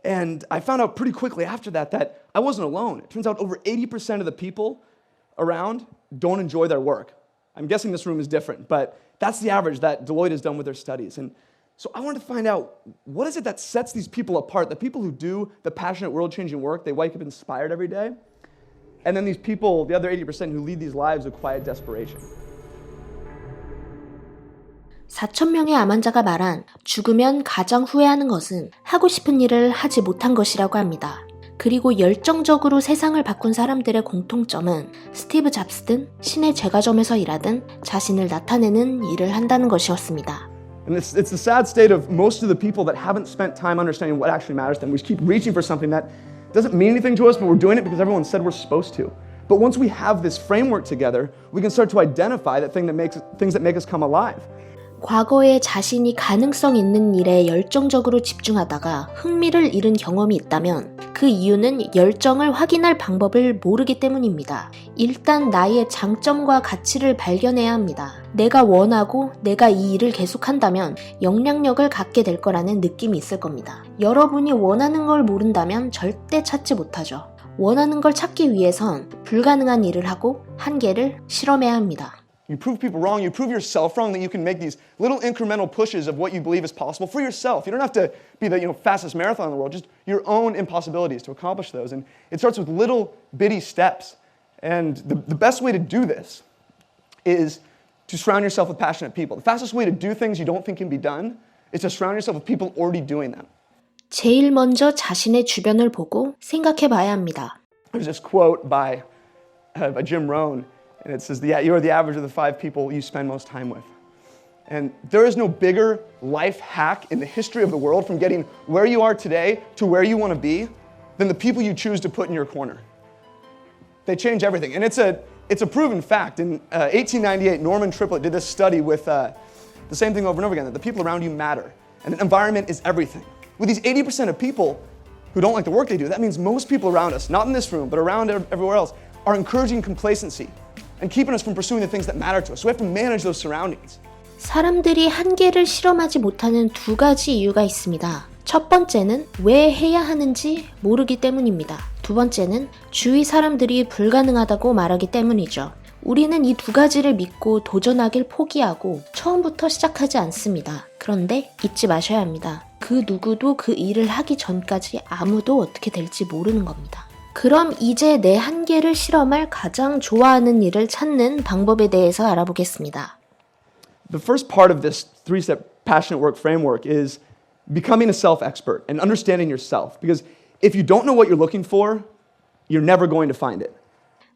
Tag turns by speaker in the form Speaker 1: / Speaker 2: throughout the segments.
Speaker 1: And I found out pretty quickly after that I wasn't alone. It turns out over 80% of the people around don't enjoy their work. I'm guessing this room is different, but that's the average that Deloitte has done with their studies. And so I wanted to find out, what is it that sets these people apart? The people who do the passionate, world-changing work, they wake up inspired every day. And then these people, the other 80% who lead these lives of quiet desperation.
Speaker 2: 4,000명의 암환자가 말한 죽으면 가장 후회하는 것은 하고 싶은 일을 하지 못한 것이라고 합니다. 그리고 열정적으로 세상을 바꾼 사람들의 공통점은 스티브 잡스든 신의 제과점에서 일하든 자신을 나타내는 일을 한다는 것이었습니다.
Speaker 1: And it's the sad state of most of the people that haven't spent time understanding what actually matters to them. We just keep reaching for something that doesn't mean anything to us, but we're doing it because everyone said we're supposed to. But once we have this framework together, we can start to identify things that make us come alive.
Speaker 2: 과거에 자신이 가능성 있는 일에 열정적으로 집중하다가 흥미를 잃은 경험이 있다면 그 이유는 열정을 확인할 방법을 모르기 때문입니다. 일단 나의 장점과 가치를 발견해야 합니다. 내가 원하고 내가 이 일을 계속한다면 영향력을 갖게 될 거라는 느낌이 있을 겁니다. 여러분이 원하는 걸 모른다면 절대 찾지 못하죠. 원하는 걸 찾기 위해선 불가능한 일을 하고 한계를 실험해야 합니다.
Speaker 1: You prove people wrong, you prove yourself wrong, that you can make these little incremental pushes of what you believe is possible for yourself. You don't have to be the fastest marathon in the world, just your own impossibilities to accomplish those. And it starts with little bitty steps. And the best way to do this is to surround yourself with passionate people. The fastest way to do things you don't think can be done is to surround yourself with people already doing them.
Speaker 2: 제일 먼저 자신의 주변을 보고 생각해 봐야 합니다.
Speaker 1: There's this quote by Jim Rohn. And it says, you are the average of the 5 people you spend most time with. And there is no bigger life hack in the history of the world from getting where you are today to where you want to be than the people you choose to put in your corner. They change everything. And it's a proven fact. In 1898, Norman Triplett did this study with the same thing over and over again, that the people around you matter. And the environment is everything. With these 80% of people who don't like the work they do, that means most people around us, not in this room, but around everywhere else, are encouraging complacency and keeping us from pursuing the things that matter to us. So we have to manage those surroundings.
Speaker 2: 사람들이 한계를 실험하지 못하는 2가지 이유가 있습니다. 첫 번째는 왜 해야 하는지 모르기 때문입니다. 두 번째는 주위 사람들이 불가능하다고 말하기 때문이죠. 우리는 이 2가지를 믿고 도전하길 포기하고 처음부터 시작하지 않습니다. 그런데 잊지 마셔야 합니다. 그 누구도 그 일을 하기 전까지 아무도 어떻게 될지 모르는 겁니다. 그럼 이제 내 한계를 실험할 가장 좋아하는 일을 찾는 방법에 대해서 알아보겠습니다.
Speaker 1: The first part of this 3-step passionate work framework is becoming a self-expert and understanding yourself. Because if you don't know what you're looking for, you're never going to find it.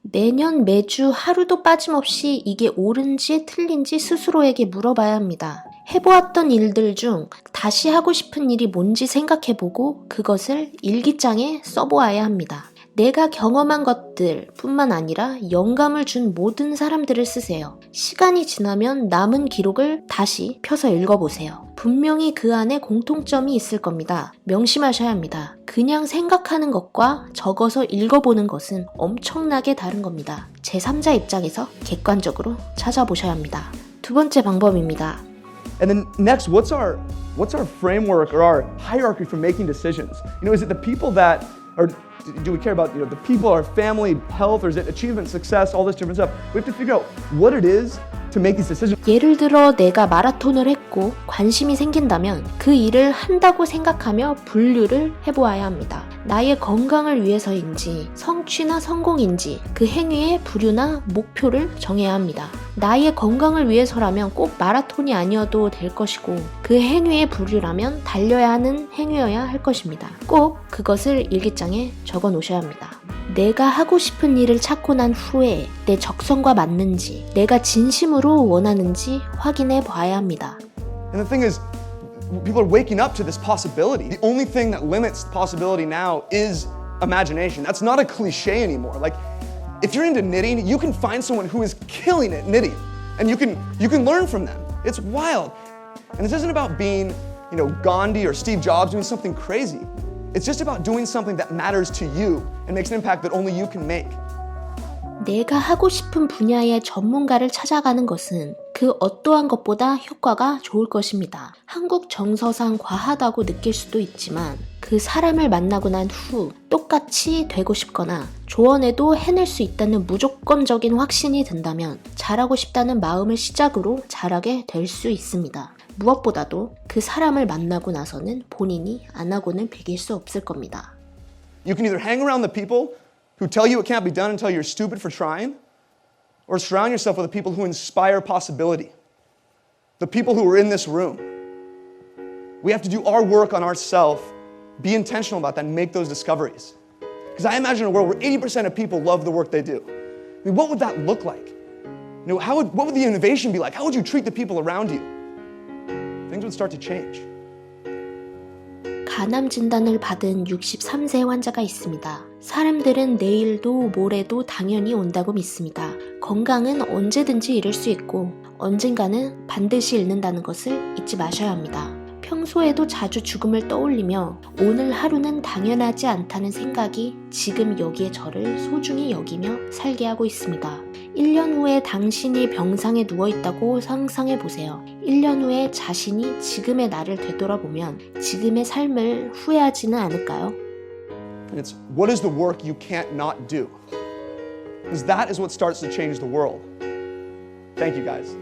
Speaker 2: 매년 매주 하루도 빠짐없이 이게 옳은지 틀린지 스스로에게 물어봐야 합니다. 해보았던 일들 중 다시 하고 싶은 일이 뭔지 생각해보고 그것을 일기장에 써보아야 합니다. 내가 경험한 것들 뿐만 아니라 영감을 준 모든 사람들을 쓰세요. 시간이 지나면 남은 기록을 다시 펴서 읽어보세요. 분명히 그 안에 공통점이 있을 겁니다. 명심하셔야 합니다. 그냥 생각하는 것과 적어서 읽어보는 것은 엄청나게 다른 겁니다. 제3자 입장에서 객관적으로 찾아보셔야 합니다. 2번째 방법입니다.
Speaker 1: And then next, what's our framework or our hierarchy for making decisions? Is it the people that are, do we care about the people, our family, health, or is it achievement, success, all this different stuff? We have to figure out what it is to make these decisions.
Speaker 2: 예를 들어 내가 마라톤을 했고 관심이 생긴다면 그 일을 한다고 생각하며 분류를 해보아야 합니다. 나의 건강을 위해서인지 성취나 성공인지 그 행위의 부류나 목표를 정해야 합니다. 나의 건강을 위해서라면 꼭 마라톤이 아니어도 될 것이고 그 행위의 부류라면 달려야 하는 행위여야 할 것입니다. 꼭 그것을 일기장에 적어 놓으셔야 합니다. 내가 하고 싶은 일을 찾고 난 후에 내 적성과 맞는지 내가 진심으로 원하는지 확인해 봐야 합니다.
Speaker 1: And the thing is, people are waking up to this possibility. The only thing that limits the possibility now is imagination. That's not a cliche anymore. Like, if you're into knitting, you can find someone who is killing it knitting, and you can learn from them. It's wild. And this isn't about being, Gandhi or Steve Jobs doing something crazy. It's just about doing something that matters to you and makes an impact that only you can make.
Speaker 2: 내가 하고 싶은 분야의 전문가를 찾아가는 것은 그 어떠한 것보다 효과가 좋을 것입니다. 한국 정서상 과하다고 느낄 수도 있지만 그 사람을 만나고 난 후 똑같이 되고 싶거나 조언해도 해낼 수 있다는 무조건적인 확신이 든다면 잘하고 싶다는 마음을 시작으로 잘하게 될 수 있습니다. 무엇보다도 그 사람을 만나고 나서는 본인이 안 하고는 배길 수 없을 겁니다.
Speaker 1: You can either hang around the people who tell you it can't be done until you're stupid for trying, or surround yourself with the people who inspire possibility. The people who are in this room. We have to do our work on ourselves, be intentional about that, and make those discoveries. Because I imagine a world where 80% of people love the work they do. I mean, what would that look like? You know, what would the innovation be like? How would you treat the people around you? Things would start to change.
Speaker 2: 간암 진단을 받은 63세 환자가 있습니다. 사람들은 내일도 모레도 당연히 온다고 믿습니다. 건강은 언제든지 잃을 수 있고 언젠가는 반드시 잃는다는 것을 잊지 마셔야 합니다. 평소에도 자주 죽음을 떠올리며 오늘 하루는 당연하지 않다는 생각이 지금 여기에 저를 소중히 여기며 살게 하고 있습니다. 1년 후에 당신이 병상에 누워있다고 상상해 보세요. 1년 후에 자신이 지금의 나를 되돌아보면 지금의 삶을 후회하지는 않을까요?
Speaker 1: And it's what is the work you can't not do? Because that is what starts to change the world. Thank you guys.